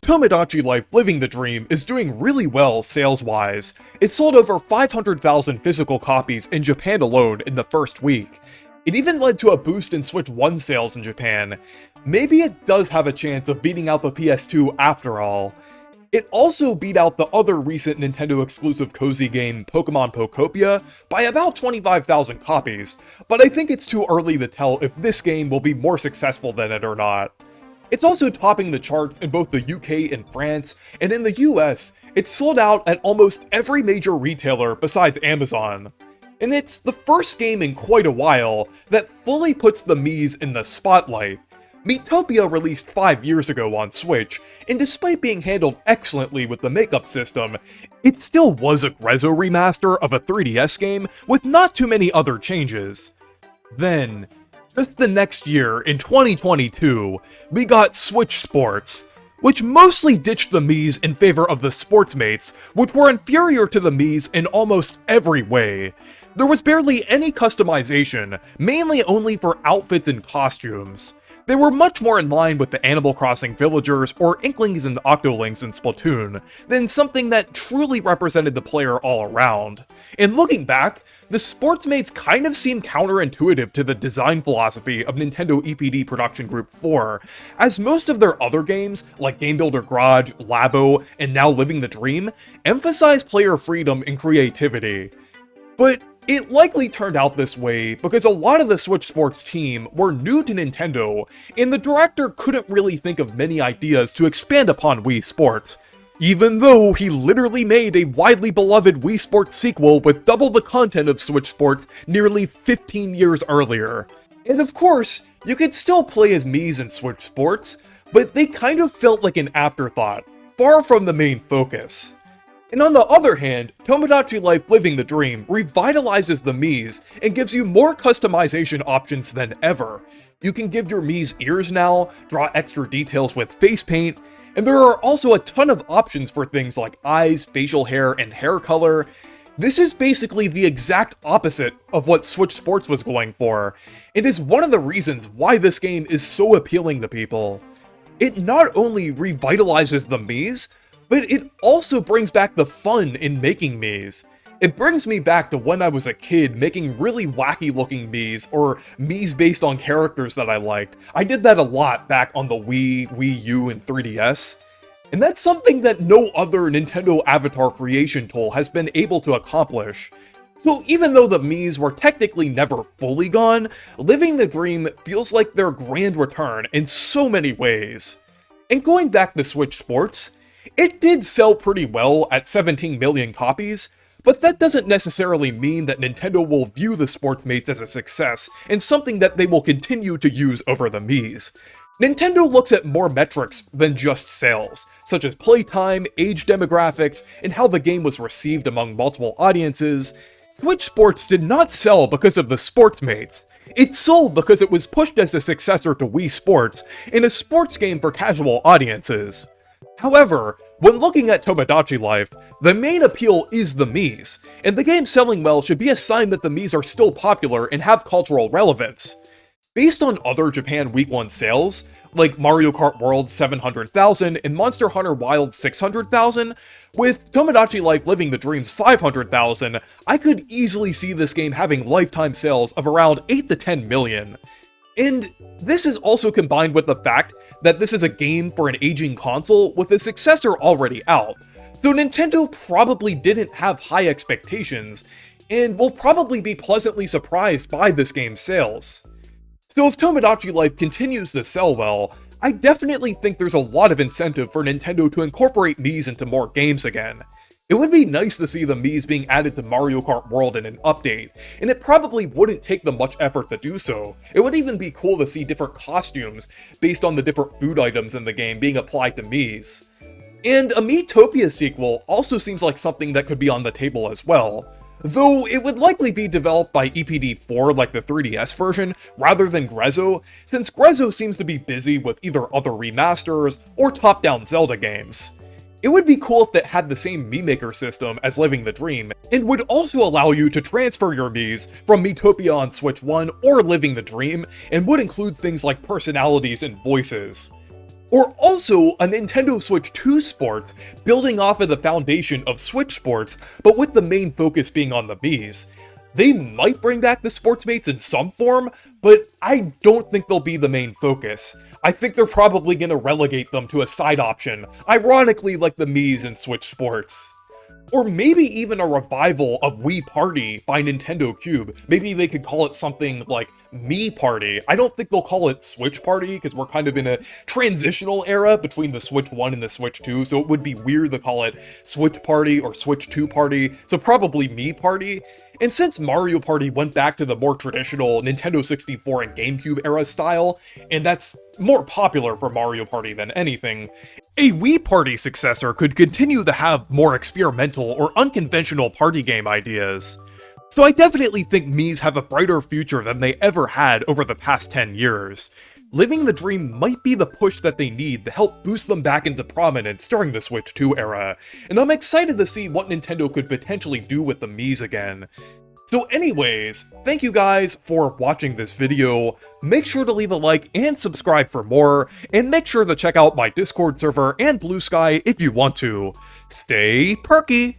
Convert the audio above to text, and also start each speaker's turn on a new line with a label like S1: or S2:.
S1: Tomodachi Life Living the Dream is doing really well sales-wise. It sold over 500,000 physical copies in Japan alone in the first week. It even led to a boost in Switch 1 sales in Japan. Maybe it does have a chance of beating out the PS2 after all. It also beat out the other recent Nintendo exclusive cozy game, Pokemon Pokopia, by about 25,000 copies, but I think it's too early to tell if this game will be more successful than it or not. It's also topping the charts in both the UK and France, and in the US, it's sold out at almost every major retailer besides Amazon. And it's the first game in quite a while that fully puts the Miis in the spotlight. Miitopia released 5 years ago on Switch, and despite being handled excellently with the makeup system, it still was a Grezzo remaster of a 3DS game with not too many other changes. Then, just the next year, in 2022, we got Switch Sports, which mostly ditched the Miis in favor of the Sportsmates, which were inferior to the Miis in almost every way. There was barely any customization, mainly only for outfits and costumes. They were much more in line with the Animal Crossing villagers or Inklings and Octolinks in Splatoon than something that truly represented the player all around. And looking back, the Sportsmates kind of seem counterintuitive to the design philosophy of Nintendo EPD Production Group 4, as most of their other games, like Game Builder Garage, Labo, and now Living the Dream, emphasize player freedom and creativity. But it likely turned out this way because a lot of the Switch Sports team were new to Nintendo, and the director couldn't really think of many ideas to expand upon Wii Sports, even though he literally made a widely beloved Wii Sports sequel with double the content of Switch Sports nearly 15 years earlier. And of course, you could still play as Miis in Switch Sports, but they kind of felt like an afterthought, far from the main focus. And on the other hand, Tomodachi Life Living the Dream revitalizes the Miis and gives you more customization options than ever. You can give your Miis ears now, draw extra details with face paint, and there are also a ton of options for things like eyes, facial hair, and hair color. This is basically the exact opposite of what Switch Sports was going for, and is one of the reasons why this game is so appealing to people. It not only revitalizes the Miis, but it also brings back the fun in making Miis. It brings me back to when I was a kid making really wacky looking Miis, or Miis based on characters that I liked. I did that a lot back on the Wii, Wii U, and 3DS. And that's something that no other Nintendo avatar creation tool has been able to accomplish. So even though the Miis were technically never fully gone, Living the Dream feels like their grand return in so many ways. And going back to Switch Sports, it did sell pretty well at 17 million copies, but that doesn't necessarily mean that Nintendo will view the Sportsmates as a success and something that they will continue to use over the Miis. Nintendo looks at more metrics than just sales, such as playtime, age demographics, and how the game was received among multiple audiences. Switch Sports did not sell because of the Sportsmates. It sold because it was pushed as a successor to Wii Sports and a sports game for casual audiences. However, when looking at Tomodachi Life, the main appeal is the Miis, and the game selling well should be a sign that the Miis are still popular and have cultural relevance. Based on other Japan Week 1 sales, like Mario Kart World 700,000 and Monster Hunter Wild 600,000, with Tomodachi Life Living the Dream's 500,000, I could easily see this game having lifetime sales of around 8 to 10 million. And this is also combined with the fact that this is a game for an aging console with a successor already out, so Nintendo probably didn't have high expectations, and will probably be pleasantly surprised by this game's sales. So if Tomodachi Life continues to sell well, I definitely think there's a lot of incentive for Nintendo to incorporate Miis into more games again. It would be nice to see the Miis being added to Mario Kart World in an update, and it probably wouldn't take them much effort to do so. It would even be cool to see different costumes based on the different food items in the game being applied to Miis. And a Miitopia sequel also seems like something that could be on the table as well, though it would likely be developed by EPD4 like the 3DS version rather than Grezzo, since Grezzo seems to be busy with either other remasters or top-down Zelda games. It would be cool if it had the same Mii Maker system as Living the Dream, and would also allow you to transfer your Miis from Miitopia on Switch 1 or Living the Dream, and would include things like personalities and voices. Or also a Nintendo Switch 2 Sports, building off of the foundation of Switch Sports, but with the main focus being on the Miis. They might bring back the Sportsmates in some form, but I don't think they'll be the main focus. I think they're probably gonna relegate them to a side option, ironically like the Miis in Switch Sports. Or maybe even a revival of Wii Party by Nintendo Cube. Maybe they could call it something like Mii Party. I don't think they'll call it Switch Party, because we're kind of in a transitional era between the Switch 1 and the Switch 2, so it would be weird to call it Switch Party or Switch 2 Party, so probably Mii Party. And since Mario Party went back to the more traditional Nintendo 64 and GameCube era style, and that's more popular for Mario Party than anything, a Wii Party successor could continue to have more experimental or unconventional party game ideas. So I definitely think Miis have a brighter future than they ever had over the past 10 years. Living the dream might be the push that they need to help boost them back into prominence during the Switch 2 era, and I'm excited to see what Nintendo could potentially do with the Miis again. So anyways, thank you guys for watching this video. Make sure to leave a like and subscribe for more, and make sure to check out my Discord server and Blue Sky if you want to. Stay perky!